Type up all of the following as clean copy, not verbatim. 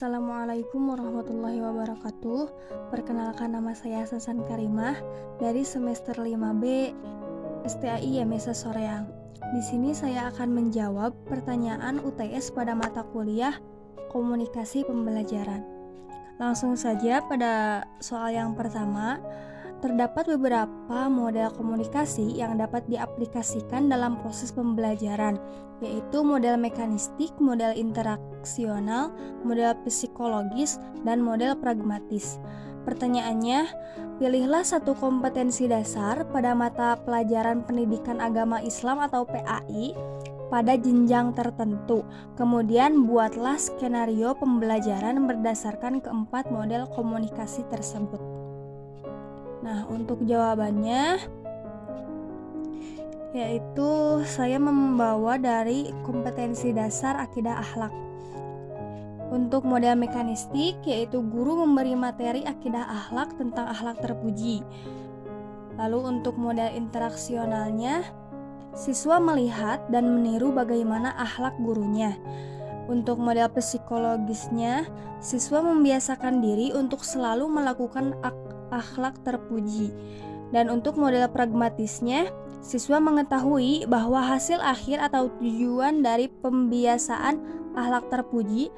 Assalamualaikum warahmatullahi wabarakatuh. Perkenalkan, nama saya Sasan Karimah dari semester 5B STAI YMS Soreang. Di sini saya akan menjawab pertanyaan UTS pada mata kuliah Komunikasi Pembelajaran. Langsung saja pada soal yang pertama. Terdapat beberapa model komunikasi yang dapat diaplikasikan dalam proses pembelajaran, yaitu model mekanistik, model interaksional, model psikologis, dan model pragmatis. Pertanyaannya, pilihlah satu kompetensi dasar pada mata pelajaran pendidikan agama Islam atau PAI pada jenjang tertentu. Kemudian buatlah skenario pembelajaran berdasarkan keempat model komunikasi tersebut. Nah, untuk jawabannya yaitu saya membawa dari kompetensi dasar akidah akhlak. Untuk model mekanistik yaitu guru memberi materi akidah akhlak tentang akhlak terpuji. Lalu untuk model interaksionalnya, siswa melihat dan meniru bagaimana akhlak gurunya. Untuk model psikologisnya, siswa membiasakan diri untuk selalu melakukan akhlak terpuji. Dan untuk model pragmatisnya, siswa mengetahui bahwa hasil akhir atau tujuan dari pembiasaan akhlak terpuji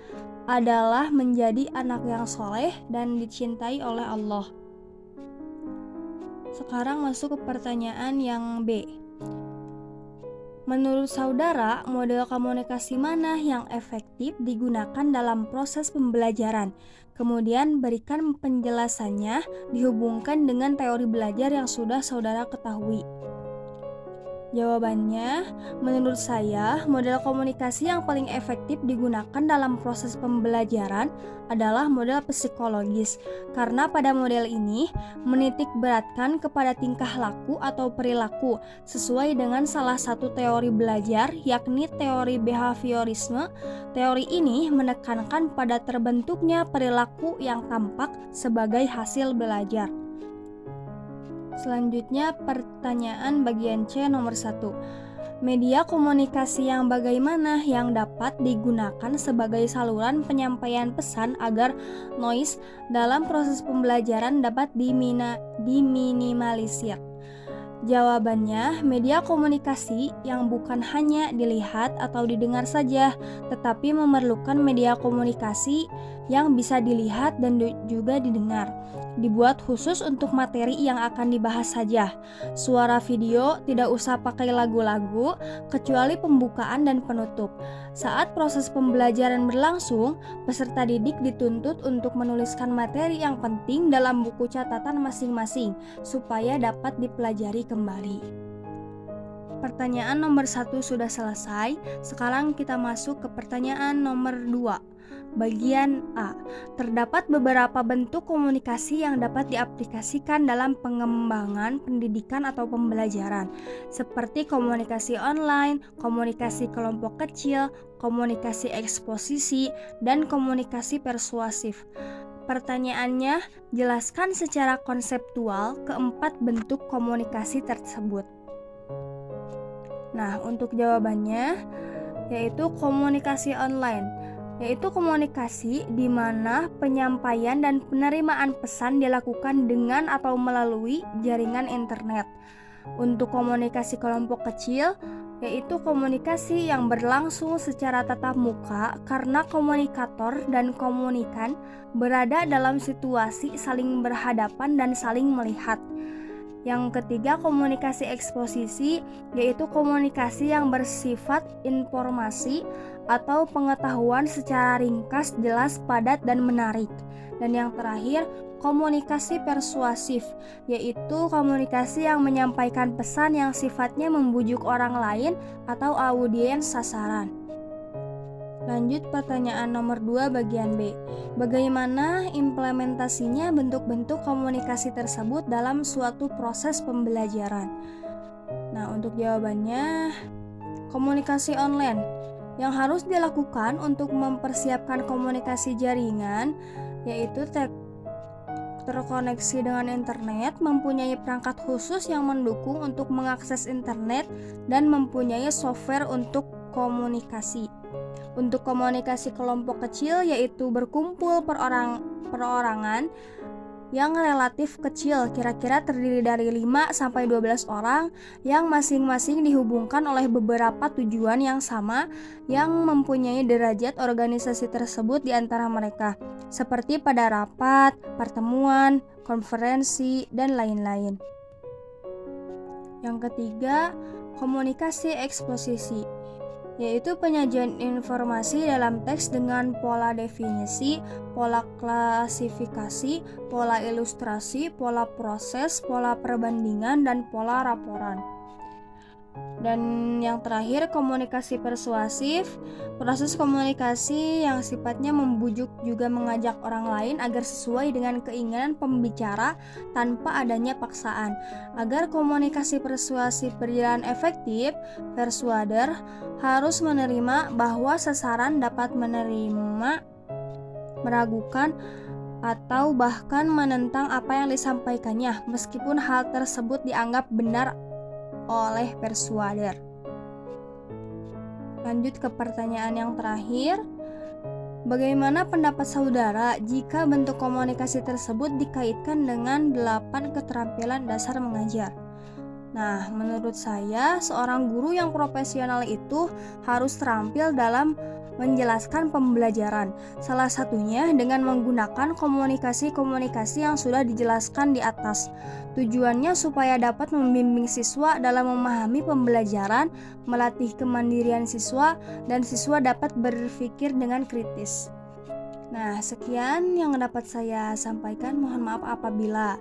adalah menjadi anak yang soleh dan dicintai oleh Allah. Sekarang masuk ke pertanyaan yang B. Menurut saudara, model komunikasi mana yang efektif digunakan dalam proses pembelajaran? Kemudian berikan penjelasannya dihubungkan dengan teori belajar yang sudah saudara ketahui. Jawabannya, menurut saya, model komunikasi yang paling efektif digunakan dalam proses pembelajaran adalah model psikologis, karena pada model ini menitik beratkan kepada tingkah laku atau perilaku sesuai dengan salah satu teori belajar, yakni teori behaviorisme. Teori ini menekankan pada terbentuknya perilaku yang tampak sebagai hasil belajar. Selanjutnya pertanyaan bagian C nomor 1. Media komunikasi yang bagaimana yang dapat digunakan sebagai saluran penyampaian pesan agar noise dalam proses pembelajaran dapat diminimalisir? Jawabannya, media komunikasi yang bukan hanya dilihat atau didengar saja, tetapi memerlukan media komunikasi yang bisa dilihat dan juga didengar. Dibuat khusus untuk materi yang akan dibahas saja. Suara video tidak usah pakai lagu-lagu, kecuali pembukaan dan penutup. Saat proses pembelajaran berlangsung, peserta didik dituntut untuk menuliskan materi yang penting dalam buku catatan masing-masing, supaya dapat dipelajari kembali. Pertanyaan nomor 1 sudah selesai. Sekarang kita masuk ke pertanyaan nomor 2. Bagian A. Terdapat beberapa bentuk komunikasi yang dapat diaplikasikan dalam pengembangan pendidikan atau pembelajaran, seperti komunikasi online, komunikasi kelompok kecil, komunikasi eksposisi, dan komunikasi persuasif. Pertanyaannya, jelaskan secara konseptual keempat bentuk komunikasi tersebut. Nah, untuk jawabannya yaitu komunikasi online, yaitu komunikasi di mana penyampaian dan penerimaan pesan dilakukan dengan atau melalui jaringan internet. Untuk komunikasi kelompok kecil, yaitu komunikasi yang berlangsung secara tatap muka karena komunikator dan komunikan berada dalam situasi saling berhadapan dan saling melihat. Yang ketiga, komunikasi eksposisi, yaitu komunikasi yang bersifat informasi atau pengetahuan secara ringkas, jelas, padat, dan menarik. Dan yang terakhir, komunikasi persuasif, yaitu komunikasi yang menyampaikan pesan yang sifatnya membujuk orang lain atau audiens sasaran. Lanjut pertanyaan nomor 2 bagian B. Bagaimana implementasinya bentuk-bentuk komunikasi tersebut dalam suatu proses pembelajaran? Nah, untuk jawabannya, komunikasi online yang harus dilakukan untuk mempersiapkan komunikasi jaringan, yaitu terkoneksi dengan internet, mempunyai perangkat khusus yang mendukung untuk mengakses internet, dan mempunyai software untuk komunikasi. Untuk komunikasi kelompok kecil yaitu berkumpul perorangan yang relatif kecil, kira-kira terdiri dari 5-12 orang yang masing-masing dihubungkan oleh beberapa tujuan yang sama yang mempunyai derajat organisasi tersebut di antara mereka, seperti pada rapat, pertemuan, konferensi, dan lain-lain. Yang ketiga, komunikasi eksposisi, yaitu penyajian informasi dalam teks dengan pola definisi, pola klasifikasi, pola ilustrasi, pola proses, pola perbandingan, dan pola laporan. Dan yang terakhir, komunikasi persuasif, proses komunikasi yang sifatnya membujuk juga mengajak orang lain agar sesuai dengan keinginan pembicara tanpa adanya paksaan. Agar komunikasi persuasif berjalan efektif, persuader harus menerima bahwa sasaran dapat menerima, meragukan, atau bahkan menentang apa yang disampaikannya, meskipun hal tersebut dianggap benar oleh persuader. Lanjut ke pertanyaan yang terakhir. Bagaimana pendapat saudara jika bentuk komunikasi tersebut dikaitkan dengan 8 keterampilan dasar mengajar? Nah, menurut saya, seorang guru yang profesional itu harus terampil dalam menjelaskan pembelajaran. Salah satunya dengan menggunakan komunikasi-komunikasi yang sudah dijelaskan di atas. Tujuannya supaya dapat membimbing siswa dalam memahami pembelajaran, melatih kemandirian siswa, dan siswa dapat berpikir dengan kritis. Nah, sekian yang dapat saya sampaikan. Mohon maaf apabila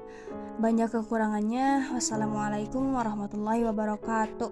banyak kekurangannya. Wassalamualaikum warahmatullahi wabarakatuh.